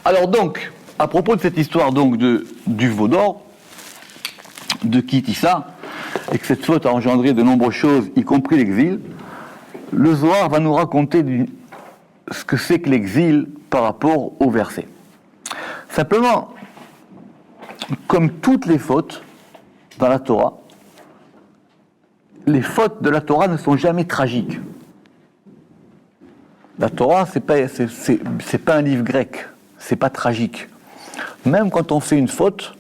Alors donc, à propos de cette histoire donc du veau d'or, de Kitissa, et que cette faute a engendré de nombreuses choses, y compris l'exil, le Zohar va nous raconter ce que c'est que l'exil par rapport au verset. Simplement, comme toutes les fautes dans la Torah, les fautes de la Torah ne sont jamais tragiques. La Torah, c'est pas un livre grec, c'est pas tragique. Même quand on fait une faute,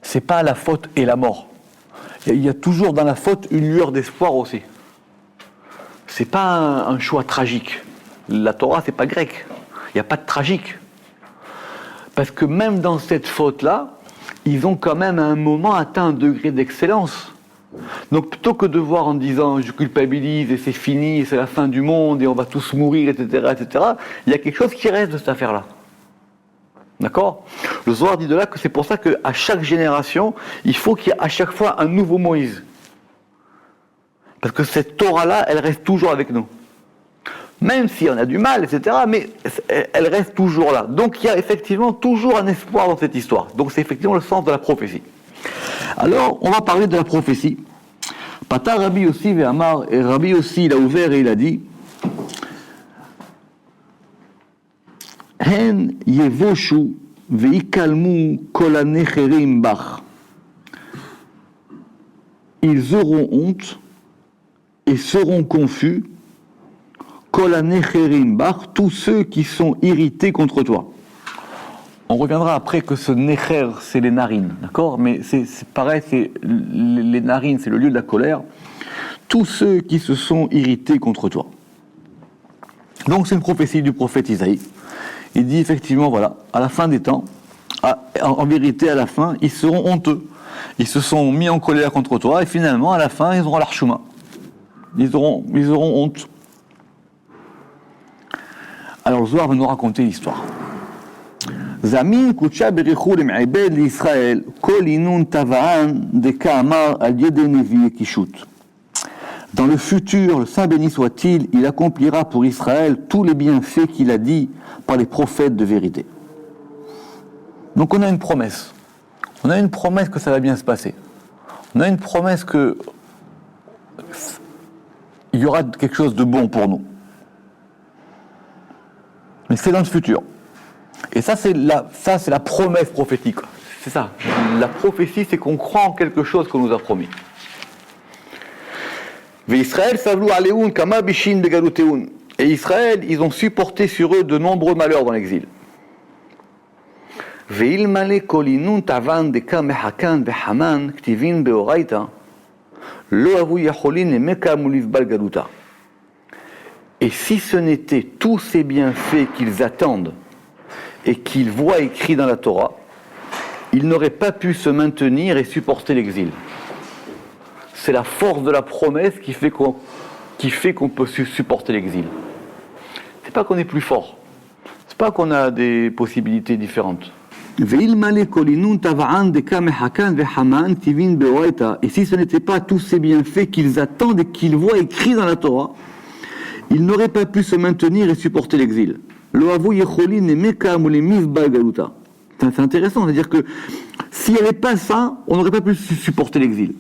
c'est pas la faute et la mort. Il y a toujours dans la faute une lueur d'espoir aussi. C'est pas un choix tragique. La Torah, c'est pas grec. Il n'y a pas de tragique. Parce que même dans cette faute-là, ils ont quand même à un moment atteint un degré d'excellence. Donc plutôt que de voir en disant je culpabilise et c'est fini, et c'est la fin du monde et on va tous mourir, etc., il y a quelque chose qui reste de cette affaire-là. D'accord ? Le Zohar dit de là que c'est pour ça qu'à chaque génération, il faut qu'il y ait à chaque fois un nouveau Moïse. Parce que cette Torah-là, elle reste toujours avec nous. Même si on a du mal, etc., mais elle reste toujours là. Donc il y a effectivement toujours un espoir dans cette histoire. Donc c'est effectivement le sens de la prophétie. Alors, on va parler de la prophétie. Pata Rabbi Yossi ve'amar, et Rabbi Yossi, il a ouvert et il a dit Hen yevoshu ve'ikalmu kol hanecherim bach. Ils auront honte et seront confus, kol hanecherim bach, tous ceux qui sont irrités contre toi. On reviendra après que ce necher, c'est les narines, d'accord ? Mais c'est pareil, les narines, c'est le lieu de la colère. Tous ceux qui se sont irrités contre toi. Donc c'est une prophétie du prophète Isaïe. Il dit effectivement, voilà, à la fin des temps, en vérité, à la fin, ils seront honteux. Ils se sont mis en colère contre toi, et finalement, à la fin, ils auront l'archouma. Ils auront honte. Alors, le Zohar va nous raconter l'histoire. Zamin kutsha berichu lem'ibed l'Israël kol inun tava'an de ka'amar al yede nevi kishut. Dans le futur, le Saint béni soit-il, il accomplira pour Israël tous les bienfaits qu'il a dit par les prophètes de vérité. Donc on a une promesse. On a une promesse que ça va bien se passer. On a une promesse que il y aura quelque chose de bon pour nous. Mais c'est dans le futur. Et ça, c'est la promesse prophétique. C'est ça. La prophétie, c'est qu'on croit en quelque chose qu'on nous a promis. Et Israël, ils ont supporté sur eux de nombreux malheurs dans l'exil. Et si ce n'était tous ces bienfaits qu'ils attendent et qu'ils voient écrits dans la Torah, ils n'auraient pas pu se maintenir et supporter l'exil. C'est la force de la promesse qui fait qu'on peut supporter l'exil. C'est pas qu'on est plus fort. C'est pas qu'on a des possibilités différentes. Et si ce n'était pas tous ces bienfaits qu'ils attendent et qu'ils voient écrits dans la Torah, ils n'auraient pas pu se maintenir et supporter l'exil. C'est intéressant, c'est-à-dire que s'il n'y avait pas ça, on n'aurait pas pu supporter l'exil.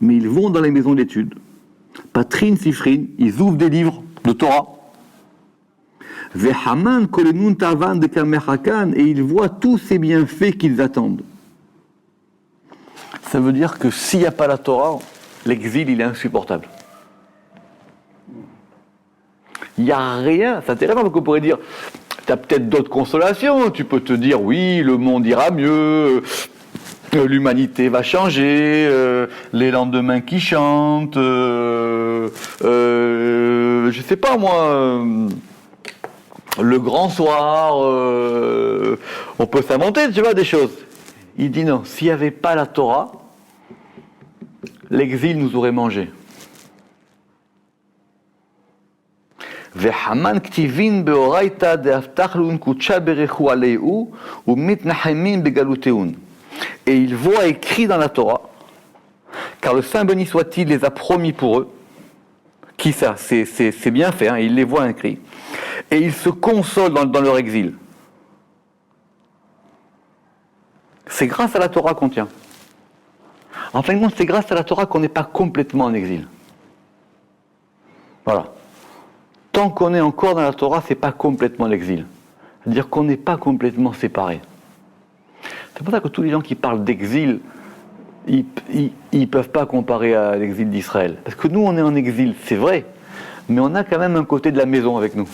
Mais ils vont dans les maisons d'études. Patrin, Sifrin, ils ouvrent des livres de Torah. Et ils voient tous ces bienfaits qu'ils attendent. Ça veut dire que s'il n'y a pas la Torah, l'exil il est insupportable. Il n'y a rien, c'est intéressant parce qu'on pourrait dire, tu as peut-être d'autres consolations, tu peux te dire oui, le monde ira mieux, l'humanité va changer, les lendemains qui chantent, je sais pas moi, le grand soir, on peut s'inventer, tu vois, des choses. Il dit non, s'il n'y avait pas la Torah, l'exil nous aurait mangé. Et il voit écrit dans la Torah, car le Saint béni soit-il les a promis pour eux, qui ça, c'est bien fait, hein, ils les voient écrits. Et ils se consolent dans leur exil. C'est grâce à la Torah qu'on tient. En fin de compte, c'est grâce à la Torah qu'on n'est pas complètement en exil. Voilà. Tant qu'on est encore dans la Torah, c'est pas complètement l'exil. C'est-à-dire qu'on n'est pas complètement séparés. C'est pour ça que tous les gens qui parlent d'exil, ils ne peuvent pas comparer à l'exil d'Israël. Parce que nous, on est en exil, c'est vrai, mais on a quand même un côté de la maison avec nous.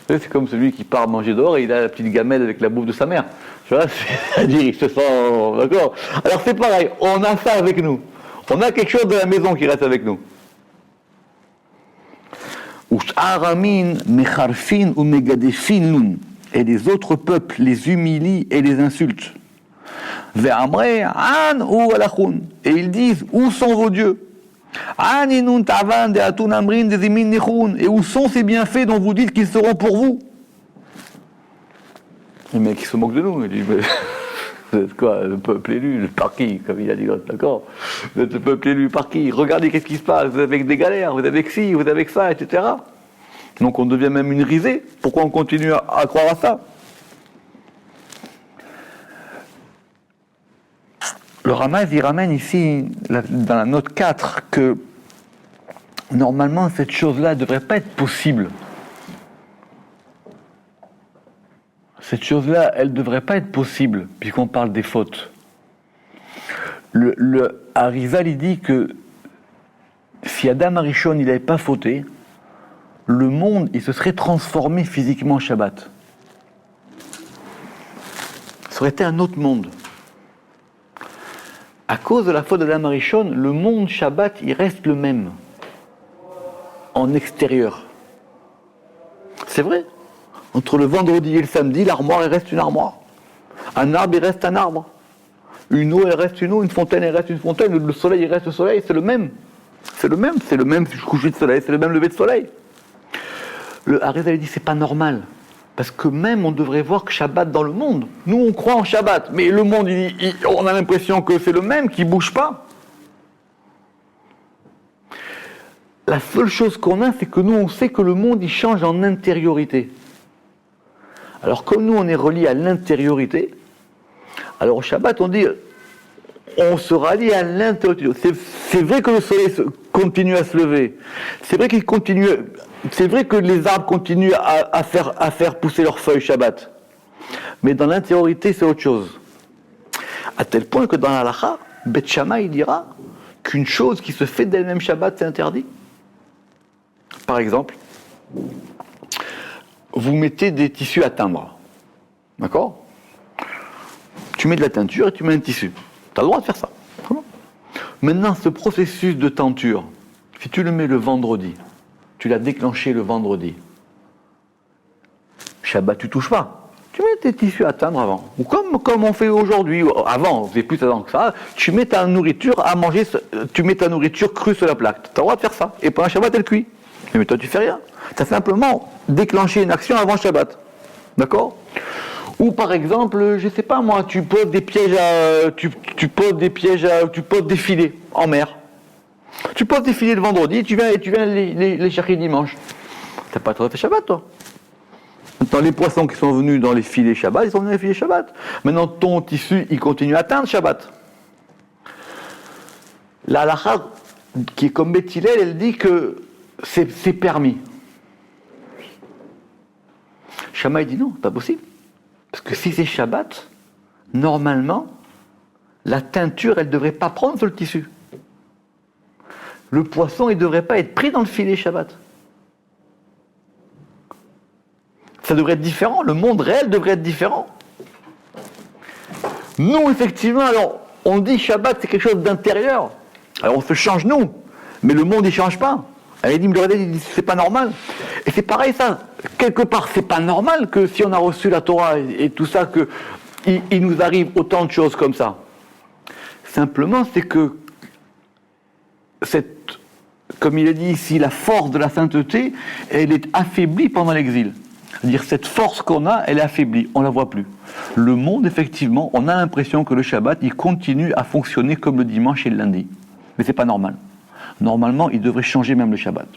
C'est comme celui qui part manger dehors et il a la petite gamelle avec la bouffe de sa mère. Tu vois, c'est-à-dire, il se sent... D'accord ? Alors c'est pareil, on a ça avec nous. On a quelque chose de la maison qui reste avec nous. Et les autres peuples les humilient et les insultent. Et ils disent, où sont vos dieux ? Et où sont ces bienfaits dont vous dites qu'ils seront pour vous ? Les mecs qui se moquent de nous, ils disent, mais vous êtes quoi, le peuple élu, par qui, comme il a dit l'autre, d'accord ? Vous êtes le peuple élu par qui ? Regardez qu'est-ce qui se passe, vous avez des galères, vous avez que ci, vous avez que ça, etc. Donc on devient même une risée. Pourquoi on continue à croire à ça ? Le Ramaz, il ramène ici, dans la note 4, que normalement cette chose-là ne devrait pas être possible. Cette chose-là, elle ne devrait pas être possible, puisqu'on parle des fautes. Le Arizal, il dit que si Adam Arishon il n'avait pas fauté, le monde il se serait transformé physiquement en Shabbat. Ça aurait été un autre monde. À cause de la faute d'Adam Arishon, le monde Shabbat, il reste le même. En extérieur. C'est vrai. Entre le vendredi et le samedi, l'armoire, il reste une armoire. Un arbre, il reste un arbre. Une eau, elle reste une eau. Une fontaine, elle reste une fontaine. Le soleil, il reste le soleil. C'est le même. C'est le même. C'est le même coucher de soleil. C'est le même lever de soleil. Le Arizal dit, c'est pas normal. Parce que même on devrait voir que Shabbat dans le monde. Nous on croit en Shabbat, mais le monde, on a l'impression que c'est le même, qui ne bouge pas. La seule chose qu'on a, c'est que nous on sait que le monde il change en intériorité. Alors comme nous on est reliés à l'intériorité, alors au Shabbat on dit, on se rallie à l'intériorité. C'est vrai que le soleil continue à se lever. C'est vrai qu'il continue... C'est vrai que les arbres continuent à faire pousser leurs feuilles Shabbat. Mais dans l'intériorité, c'est autre chose. À tel point que dans la halakha, Beth Shammai dira qu'une chose qui se fait d'elle-même Shabbat, c'est interdit. Par exemple, vous mettez des tissus à teindre. D'accord ? Tu mets de la teinture et tu mets un tissu. Tu as le droit de faire ça. Maintenant, ce processus de teinture, si tu le mets le vendredi, tu l'as déclenché le vendredi. Shabbat, tu touches pas. Tu mets tes tissus à teindre avant. Ou comme on fait aujourd'hui. Avant, on faisait plus avant que ça. Tu mets ta nourriture à manger, tu mets ta nourriture crue sur la plaque. Tu as le droit de faire ça. Et pendant Shabbat, elle cuit. Mais toi, tu fais rien. Tu as simplement déclenché une action avant Shabbat. D'accord ? Ou par exemple, je sais pas moi, tu poses des pièges tu poses des filets en mer. Tu poses des filets le vendredi, tu viens les chercher dimanche. T'as pas trop fait Shabbat, toi. Maintenant, les poissons qui sont venus dans les filets Shabbat, ils sont venus dans les filets Shabbat. Maintenant, ton tissu, il continue à atteindre Shabbat. La halakha, qui est comme Beth Hillel, elle dit que c'est permis. Shammai dit non, pas possible. Parce que si c'est Shabbat, normalement, la teinture, elle ne devrait pas prendre sur le tissu. Le poisson, il ne devrait pas être pris dans le filet Shabbat. Ça devrait être différent. Le monde réel devrait être différent. Nous, effectivement, alors, on dit Shabbat, c'est quelque chose d'intérieur. Alors, on se change, nous. Mais le monde, il ne change pas. Elle dit, c'est pas normal. Et c'est pareil, ça. Quelque part, c'est pas normal que si on a reçu la Torah et tout ça, qu'il nous arrive autant de choses comme ça. Simplement, c'est que comme il a dit ici, la force de la sainteté, elle est affaiblie pendant l'exil. C'est-à-dire cette force qu'on a, elle est affaiblie, on ne la voit plus. Le monde, effectivement, on a l'impression que le Shabbat, il continue à fonctionner comme le dimanche et le lundi. Mais c'est pas normal. Normalement, il devrait changer même le Shabbat.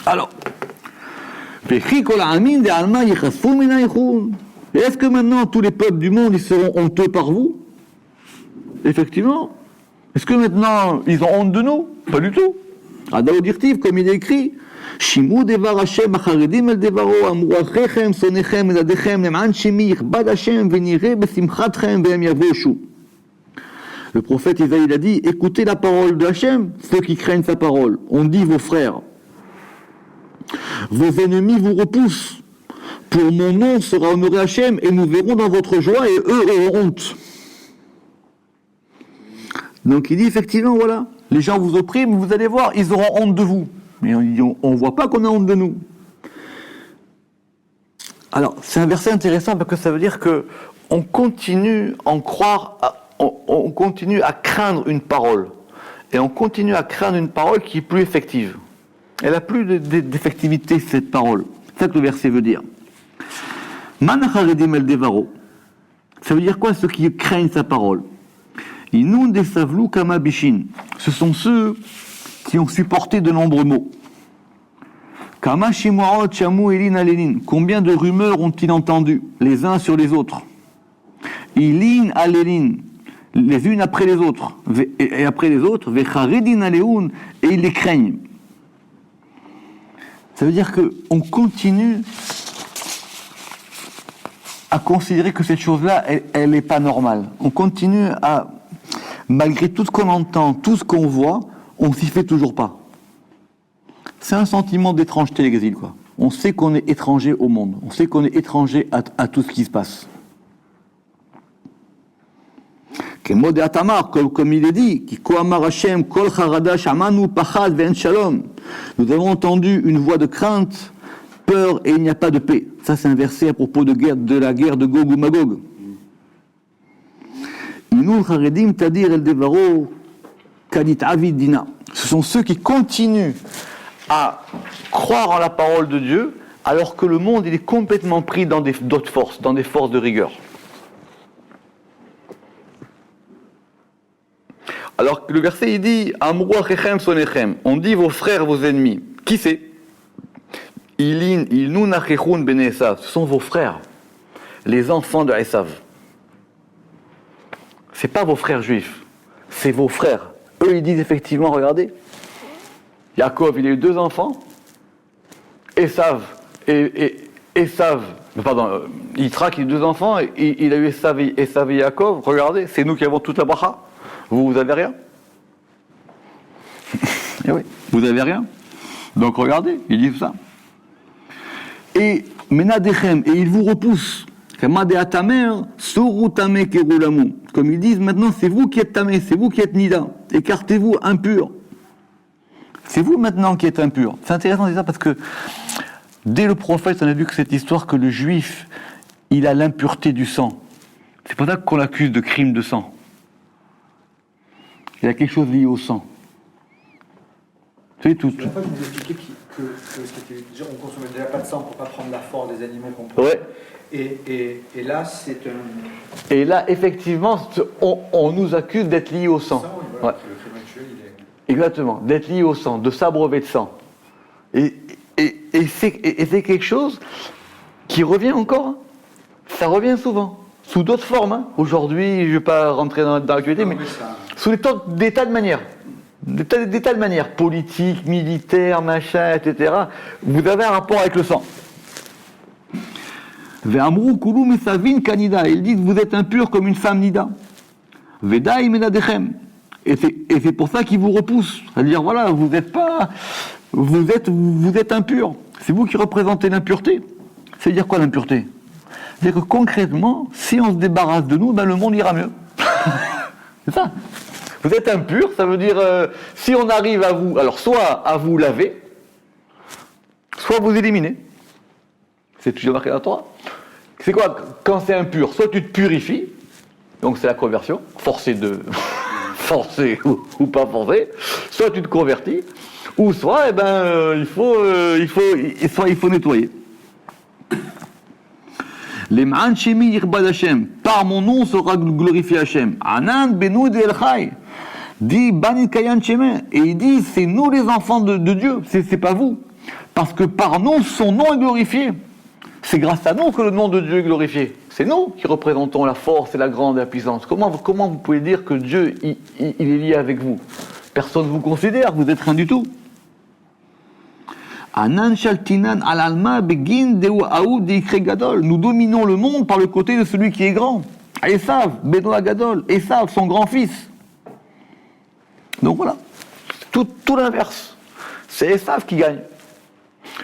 Alors, est-ce que maintenant tous les peuples du monde ils seront honteux par vous? Effectivement. Est-ce que maintenant ils ont honte de nous? Pas du tout. Adao dirtiv, comme il est écrit, Shimu devar Hashem acharedim el devaro amru achechem sonechem eladechem lem'an shemi yichbad Hashem venire besimchatchem ve'em yavoshu. Le prophète Isaïe a dit, écoutez la parole de Hashem, ceux qui craignent sa parole. On dit vos frères. Vos ennemis vous repoussent. Pour mon nom sera honoré Hashem et nous verrons dans votre joie et eux auront honte. Donc il dit effectivement, voilà, les gens vous oppriment, vous allez voir, ils auront honte de vous. Mais on ne voit pas qu'on a honte de nous. Alors, c'est un verset intéressant parce que ça veut dire qu'on continue à en croire, on continue à craindre une parole. Et on continue à craindre une parole qui est plus effective. Elle n'a plus d'effectivité, cette parole. C'est ça que le verset veut dire. Manacharedim el devaro. Ça veut dire quoi, ceux qui craignent sa parole? Inun desavlu kama bishin. Ce sont ceux qui ont supporté de nombreux mots. Kama shimuarot shamu elin alelin. Combien de rumeurs ont-ils entendu, les uns sur les autres? Ilin alelin. Les unes après les autres. Et après les autres, vecharidin aleun. Et ils les craignent. Ça veut dire qu'on continue à considérer que cette chose-là, elle n'est pas normale. On continue à, malgré tout ce qu'on entend, tout ce qu'on voit, on s'y fait toujours pas. C'est un sentiment d'étrangeté, l'exil, quoi. On sait qu'on est étranger au monde. On sait qu'on est étranger à tout ce qui se passe. Comme il est dit, nous avons entendu une voix de crainte, peur et il n'y a pas de paix. Ça, c'est un verset à propos de la guerre de Gog ou Magog. Ce sont ceux qui continuent à croire en la parole de Dieu, alors que le monde il est complètement pris dans d'autres forces, dans des forces de rigueur. Alors que le verset il dit Amru achechem sonechem, on dit vos frères, vos ennemis. Qui c'est? Ilun achechun ben Esav, ce sont vos frères, les enfants de Esav. C'est pas vos frères juifs, c'est vos frères. Eux ils disent effectivement, regardez, Yaakov il a eu 2 enfants, Esav Yitzhak il a eu 2 enfants, et il a eu Esav et Yaakov, regardez, c'est nous qui avons toute la bracha. Vous avez rien. Eh oui, vous avez rien. Donc regardez, ils disent ça. Et menadechem, et ils vous repoussent. Comme ils disent maintenant, c'est vous qui êtes tamé, c'est vous qui êtes nida. Écartez-vous impur. C'est vous maintenant qui êtes impur. C'est intéressant de dire ça parce que dès le prophète, on a vu que cette histoire que le juif, il a l'impureté du sang. C'est pour ça qu'on l'accuse de crime de sang. Il y a quelque chose lié au sang. Tu sais, tout. La fois, vous expliquez que on ne consommait déjà pas de sang pour ne pas prendre la force des animaux qu'on prend. Ouais. Et là, c'est un. Et là, effectivement, on nous accuse d'être liés au sang. Voilà, ouais. Le crime actuel, il est. Exactement, d'être lié au sang, de s'abreuver de sang. Et c'est quelque chose qui revient encore. Hein. Ça revient souvent, sous d'autres formes. Hein. Aujourd'hui, je ne vais pas rentrer dans l'actualité, mais sous des tas de manières. Des tas de manières, politiques, militaires, machin, etc. Vous avez un rapport avec le sang. Ve'amru kulu misavin kanida. Ils disent, vous êtes impurs comme une femme nida. Vedaï menadechem. Et c'est pour ça qu'ils vous repoussent. C'est-à-dire, voilà, vous êtes impurs. C'est vous qui représentez l'impureté. C'est-à-dire quoi l'impureté? C'est-à-dire que concrètement, si on se débarrasse de nous, ben le monde ira mieux. C'est ça. Vous êtes impur, ça veut dire, si on arrive à vous, alors soit à vous laver, soit vous éliminer. C'est toujours marqué dans la Torah. C'est quoi quand c'est impur? Soit tu te purifies, donc c'est la conversion, forcé ou pas forcé, soit tu te convertis, ou soit il faut nettoyer. Les ma'an shemi yirbad Hashem, par mon nom sera glorifié Hashem. Anan benoud el chai. dit Bani Kayan Shemen, et il dit c'est nous les enfants de Dieu, c'est pas vous. Parce que par nous, son nom est glorifié. C'est grâce à nous que le nom de Dieu est glorifié. C'est nous qui représentons la force et la grande et la puissance. Comment vous pouvez dire que Dieu il est lié avec vous? Personne ne vous considère, vous n'êtes rien du tout. Nous dominons le monde par le côté de celui qui est grand. Esav, Benoît Gadol, Esav, son grand-fils. Donc voilà, tout l'inverse. C'est Esav qui gagne.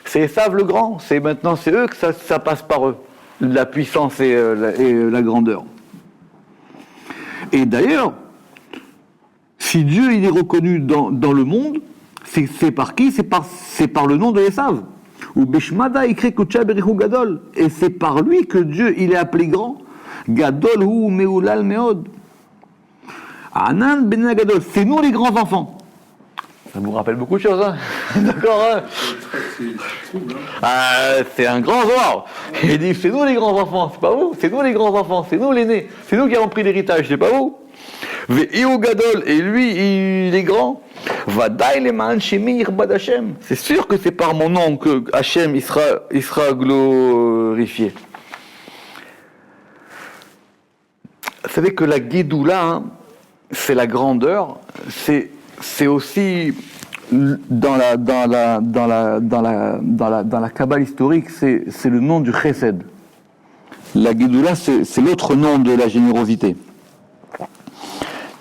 C'est Esav le grand. Maintenant, c'est eux que ça passe par eux. La puissance et la grandeur. Et d'ailleurs, si Dieu il est reconnu dans le monde, c'est par qui? C'est par le nom de Esav. Ou Beshmada écrit Kucha Berichu Gadol. Et c'est par lui que Dieu il est appelé grand. Gadol hu meulal meod. Anan ben Gadol. C'est nous les grands enfants. Ça vous rappelle beaucoup de choses, hein? D'accord, hein? C'est un grand joueur. Il dit c'est nous les grands enfants, c'est pas vous. C'est nous les grands enfants, c'est nous l'aîné. C'est nous qui avons pris l'héritage, c'est pas vous. Ve'eu Gadol. Et lui, il est grand. C'est sûr que c'est par mon nom que Hachem il sera glorifié. Vous savez que la Guédoula, hein, c'est la grandeur, c'est aussi dans la Kabbale historique, c'est le nom du Chesed. La Guédoula, c'est l'autre nom de la générosité.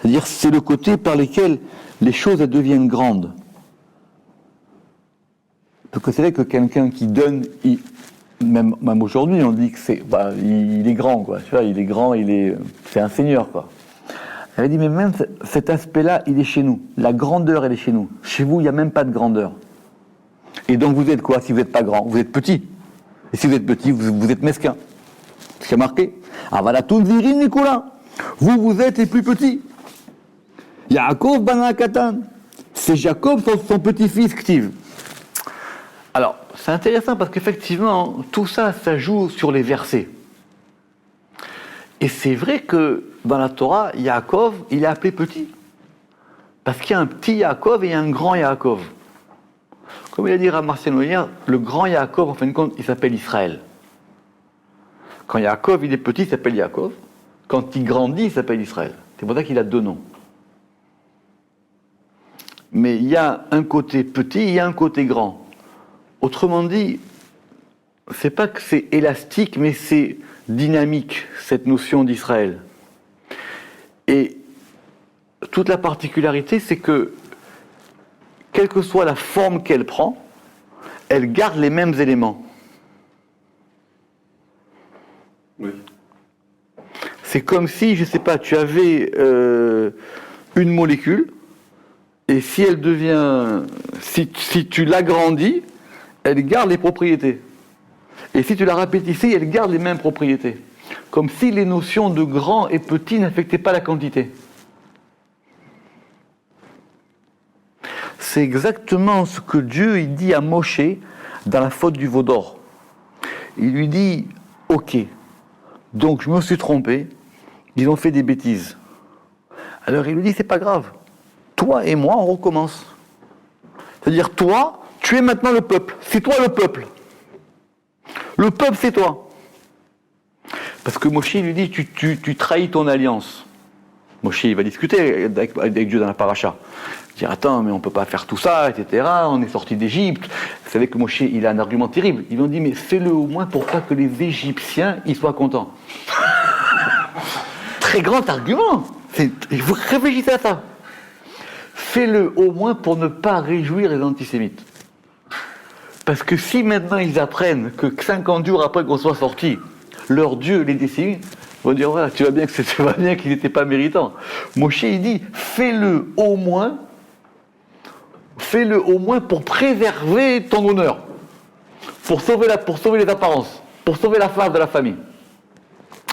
C'est-à-dire, c'est le côté par lequel les choses elles deviennent grandes. Parce que c'est vrai que quelqu'un qui donne, même aujourd'hui, on dit que il est grand, quoi. Tu vois, il est grand, c'est un seigneur, quoi. Elle a dit, mais même cet aspect-là, il est chez nous. La grandeur, elle est chez nous. Chez vous, il n'y a même pas de grandeur. Et donc, vous êtes quoi si vous n'êtes pas grand? Vous êtes petit. Et si vous êtes petit, vous êtes mesquin. C'est marqué. Avalatul virin Nicolas. Vous êtes les plus petits. Yaakov Bana Katan. C'est Jacob, son petit-fils, Ktiv. Alors, c'est intéressant parce qu'effectivement, tout ça, ça joue sur les versets. Et c'est vrai que dans la Torah, Yaakov, il est appelé petit. Parce qu'il y a un petit Yaakov et il y a un grand Yaakov. Comme il a dit à Marcelo hier, le grand Yaakov, en fin de compte, il s'appelle Israël. Quand Yaakov, il est petit, il s'appelle Yaakov. Quand il grandit, il s'appelle Israël. C'est pour ça qu'il a deux noms. Mais il y a un côté petit, il y a un côté grand. Autrement dit, c'est pas que c'est élastique, mais c'est dynamique, cette notion d'Israël. Et toute la particularité, c'est que, quelle que soit la forme qu'elle prend, elle garde les mêmes éléments. Oui. C'est comme si, je sais pas, tu avais une molécule, et si elle devient, si tu l'agrandis, elle garde les propriétés. Et si tu la rapétissais, elle garde les mêmes propriétés. Comme si les notions de grand et petit n'affectaient pas la quantité. C'est exactement ce que Dieu il dit à Moshe dans la faute du veau d'or. Il lui dit, ok, donc je me suis trompé, ils ont fait des bêtises. Alors il lui dit, c'est pas grave, toi et moi on recommence. C'est-à-dire toi, tu es maintenant le peuple, c'est toi le peuple. Le peuple c'est toi. Parce que Moshe lui dit, tu trahis ton alliance. Moshe il va discuter avec Dieu dans la paracha. Il dit, attends, mais on ne peut pas faire tout ça, etc. On est sorti d'Égypte. Vous savez que Moshe, il a un argument terrible. Ils lui ont dit, mais fais-le au moins pour pas que les Égyptiens ils soient contents. Très grand argument. Vous réfléchissez à ça. Fais-le au moins pour ne pas réjouir les antisémites. Parce que si maintenant ils apprennent que 50 jours après qu'on soit sortis, leur Dieu, les décimite, vont dire, voilà, tu vois bien qu'ils n'étaient pas méritants. Moshe, il dit, fais-le au moins pour préserver ton honneur, pour sauver les apparences, pour sauver la face de la famille.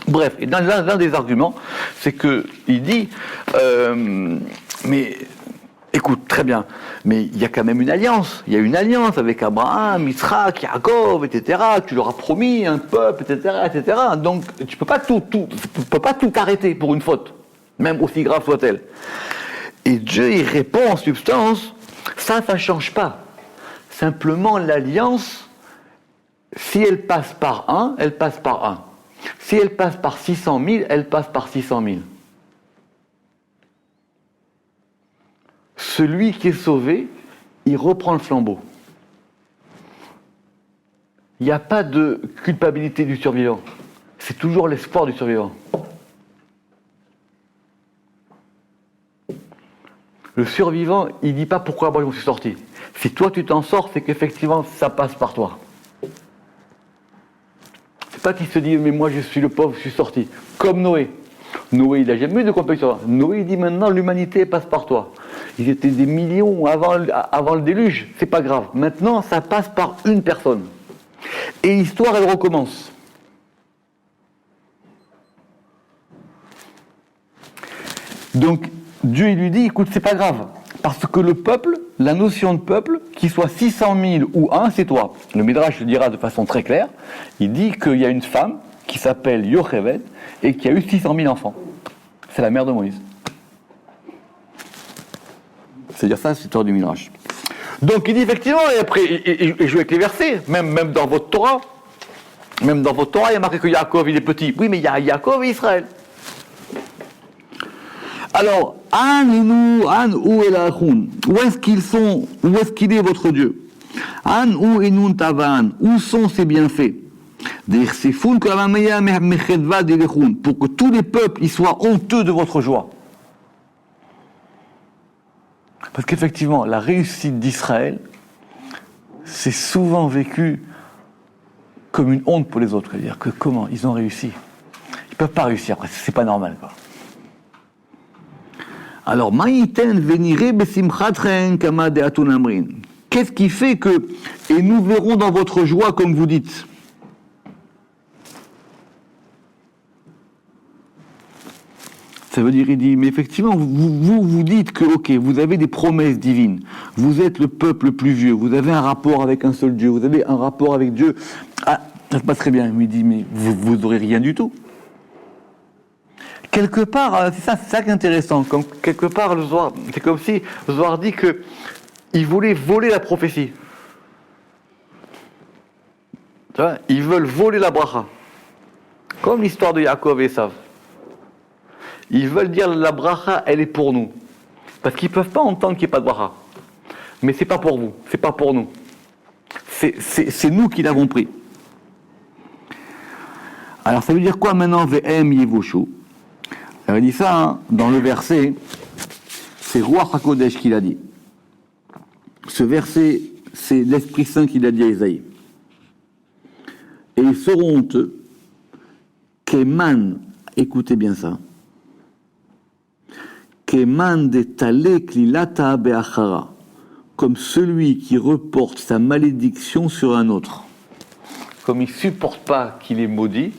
Bref, et l'un des arguments, c'est qu'il dit, mais écoute, très bien, mais il y a quand même une alliance. Il y a une alliance avec Abraham, Isaac, Yaakov, etc. Tu leur as promis un peuple, etc., etc. Donc, tu peux pas tout arrêter pour une faute, même aussi grave soit-elle. Et Dieu, il répond en substance, ça ne change pas. Simplement, l'alliance, si elle passe par un, elle passe par un. Si elle passe par 600 000, elle passe par 600 000. Celui qui est sauvé, il reprend le flambeau. Il n'y a pas de culpabilité du survivant. C'est toujours l'espoir du survivant. Le survivant, il ne dit pas pourquoi moi je me suis sorti. Si toi tu t'en sors, c'est qu'effectivement ça passe par toi. C'est pas qu'il se dit mais moi je suis le pauvre, je suis sorti. Comme Noé. Noé, il n'a jamais eu de compétition. Noé, il dit maintenant l'humanité passe par toi. Ils étaient des millions avant le déluge, c'est pas grave. Maintenant ça passe par une personne. Et l'histoire elle recommence. Donc Dieu il lui dit, écoute, c'est pas grave, parce que le peuple, la notion de peuple, qu'il soit 600 000 ou 1, c'est toi. Le Midrash le dira de façon très claire, il dit qu'il y a une femme qui s'appelle Yocheved et qui a eu 600 000 enfants. C'est la mère de Moïse. C'est-à-dire ça, c'est l'histoire du Midrash. Donc il dit effectivement, et après, il joue avec les versets, même dans votre Torah, il y a marqué que Yaakov il est petit. Oui, mais il y a Yaakov et Israël. Alors, An ou Elachun, où est-ce qu'ils sont, où est-ce qu'il est votre Dieu? An ou Enun Tavan, où sont ses bienfaits? Pour que tous les peuples y soient honteux de votre joie. Parce qu'effectivement, la réussite d'Israël, c'est souvent vécu comme une honte pour les autres. C'est-à-dire que comment ils ont réussi? Ils ne peuvent pas réussir, c'est pas normal, quoi. Alors, qu'est-ce qui fait que, et nous verrons dans votre joie comme vous dites? Ça veut dire, il dit, mais effectivement, vous dites que, ok, vous avez des promesses divines, vous êtes le peuple le plus vieux, vous avez un rapport avec un seul Dieu, vous avez un rapport avec Dieu, ah, ça se passe très bien. Il dit, mais vous n'aurez rien du tout. Quelque part, c'est ça qui est intéressant. Comme quelque part, le Zohar, c'est comme si le Zohar dit que il voulait voler la prophétie. Tu vois, ils veulent voler la bracha. Comme l'histoire de Yaakov et Esav. Ils veulent dire la bracha, elle est pour nous. Parce qu'ils ne peuvent pas entendre qu'il n'y ait pas de bracha. Mais c'est pas pour vous, c'est pas pour nous. C'est nous qui l'avons pris. Alors ça veut dire quoi maintenant, Ve'em Yevoshu? Alors il dit ça, hein, dans le verset, c'est Ruach HaKodesh qui l'a dit. Ce verset, c'est l'Esprit Saint qui l'a dit à Isaïe. Et ils seront honteux, Keman, écoutez bien ça, Keman de Tale Klilata Be'achara, comme celui qui reporte sa malédiction sur un autre. Comme il ne supporte pas qu'il est maudit,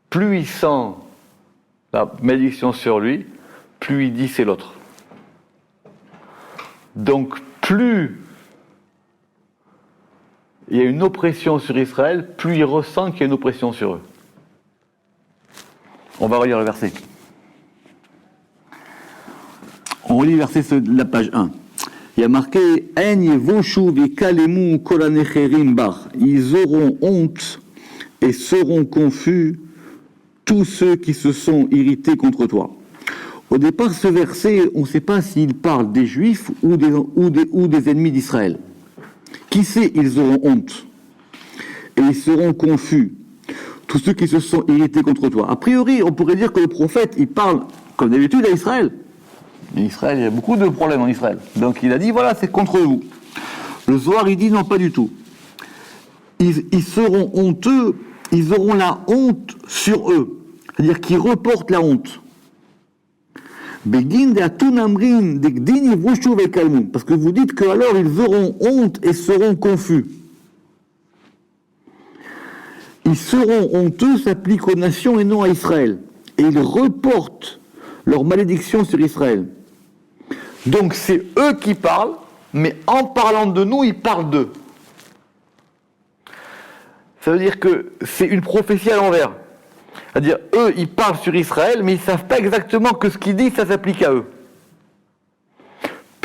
plus il sent la malédiction sur lui, plus il dit c'est l'autre. Donc plus il y a une oppression sur Israël, plus il ressent qu'il y a une oppression sur eux. On va relire le verset. On relit le verset de la page 1. Il y a marqué « En yevoshu v'kalemu kol hanecherim bach » Ils auront honte et seront confus tous ceux qui se sont irrités contre toi. Au départ, ce verset, on ne sait pas s'il parle des Juifs ou des ennemis d'Israël. Qui sait, ils auront honte et ils seront confus, tous ceux qui se sont irrités contre toi. A priori, on pourrait dire que le prophète, il parle, comme d'habitude, à Israël. Et Israël, il y a beaucoup de problèmes en Israël. Donc il a dit, voilà, c'est contre vous. Le Zohar, il dit, non, pas du tout. Ils seront honteux, ils auront la honte sur eux. C'est-à-dire qu'ils reportent la honte. Parce que vous dites qu'alors ils auront honte et seront confus. Ils seront honteux s'applique aux nations et non à Israël. Et ils reportent leur malédiction sur Israël. Donc c'est eux qui parlent, mais en parlant de nous, ils parlent d'eux. Ça veut dire que c'est une prophétie à l'envers. C'est-à-dire, eux, ils parlent sur Israël, mais ils ne savent pas exactement que ce qu'ils disent, ça s'applique à eux.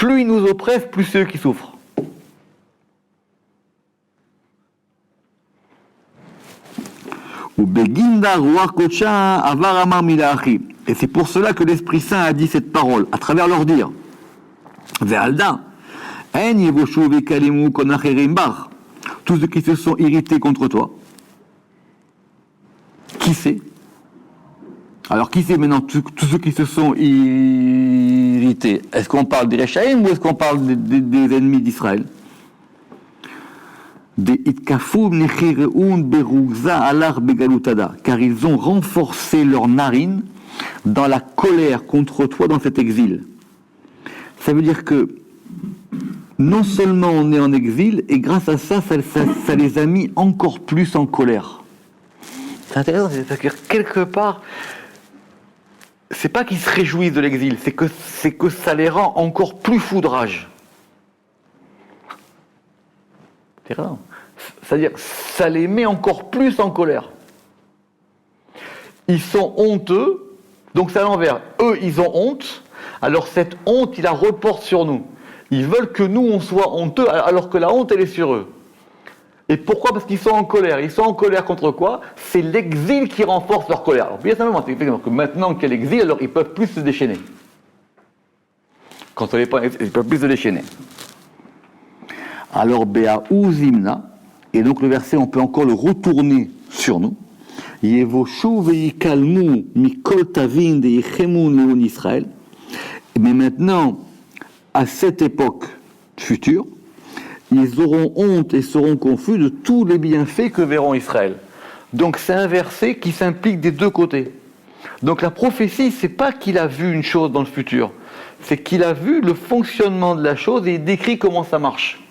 plus ils nous oppressent, plus c'est eux qui souffrent. Et c'est pour cela que l'Esprit Saint a dit cette parole, à travers leur dire. Tous ceux qui se sont irrités contre toi. Qui c'est? Alors qui c'est maintenant tous ceux qui se sont irrités? Est-ce qu'on parle des Rechaïm ou est-ce qu'on parle des ennemis d'Israël? Car ils ont renforcé leurs narines dans la colère contre toi dans cet exil. Ça veut dire que non seulement on est en exil, et grâce à ça les a mis encore plus en colère. C'est intéressant, c'est-à-dire quelque part, c'est pas qu'ils se réjouissent de l'exil, c'est que ça les rend encore plus foudrages. C'est vrai. C'est-à-dire, ça les met encore plus en colère. Ils sont honteux, donc c'est à l'envers. Eux, ils ont honte, alors cette honte, ils la reportent sur nous. Ils veulent que nous, on soit honteux, alors que la honte, elle est sur eux. Et pourquoi? Parce qu'ils sont en colère. Ils sont en colère contre quoi? C'est l'exil qui renforce leur colère. Alors, bien simplement, c'est effectivement que maintenant qu'il y a l'exil, alors ils peuvent plus se déchaîner. Quand on n'est pas, ils peuvent plus se déchaîner. Alors, Béaou Zimna, et donc le verset, on peut encore le retourner sur nous. Yevoshu veikalmu mikol tavin de yechemun leon Israël. Mais maintenant, à cette époque future, ils auront honte et seront confus de tous les bienfaits que verront Israël. Donc c'est un verset qui s'implique des deux côtés. Donc la prophétie, c'est pas qu'il a vu une chose dans le futur, c'est qu'il a vu le fonctionnement de la chose et il décrit comment ça marche.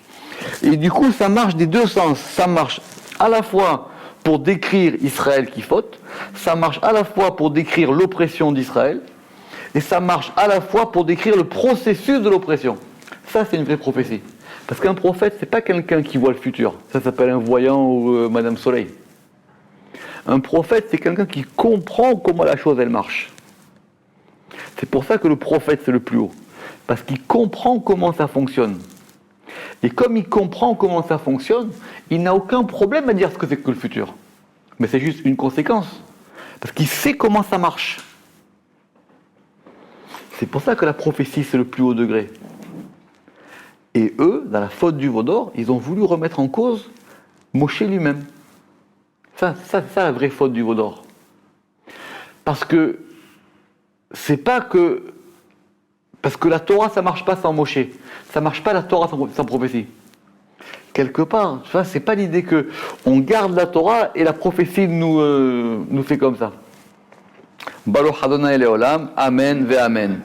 Et du coup, ça marche des deux sens. Ça marche à la fois pour décrire Israël qui faute, ça marche à la fois pour décrire l'oppression d'Israël, et ça marche à la fois pour décrire le processus de l'oppression. Ça, c'est une vraie prophétie. Parce qu'un prophète, c'est pas quelqu'un qui voit le futur. Ça s'appelle un voyant ou Madame Soleil. Un prophète, c'est quelqu'un qui comprend comment la chose, elle marche. C'est pour ça que le prophète, c'est le plus haut. Parce qu'il comprend comment ça fonctionne. Et comme il comprend comment ça fonctionne, il n'a aucun problème à dire ce que c'est que le futur. Mais c'est juste une conséquence. Parce qu'il sait comment ça marche. C'est pour ça que la prophétie, c'est le plus haut degré. Et eux, dans la faute du veau d'or, ils ont voulu remettre en cause Moshe lui-même. Ça, la vraie faute du veau d'or. Parce que c'est pas que... Parce que la Torah, ça marche pas sans Moshe. Ça marche pas la Torah sans prophétie. Quelque part, tu vois, c'est pas l'idée que on garde la Torah et la prophétie nous fait comme ça. Baruch Adonai Leolam, Amen ve Amen.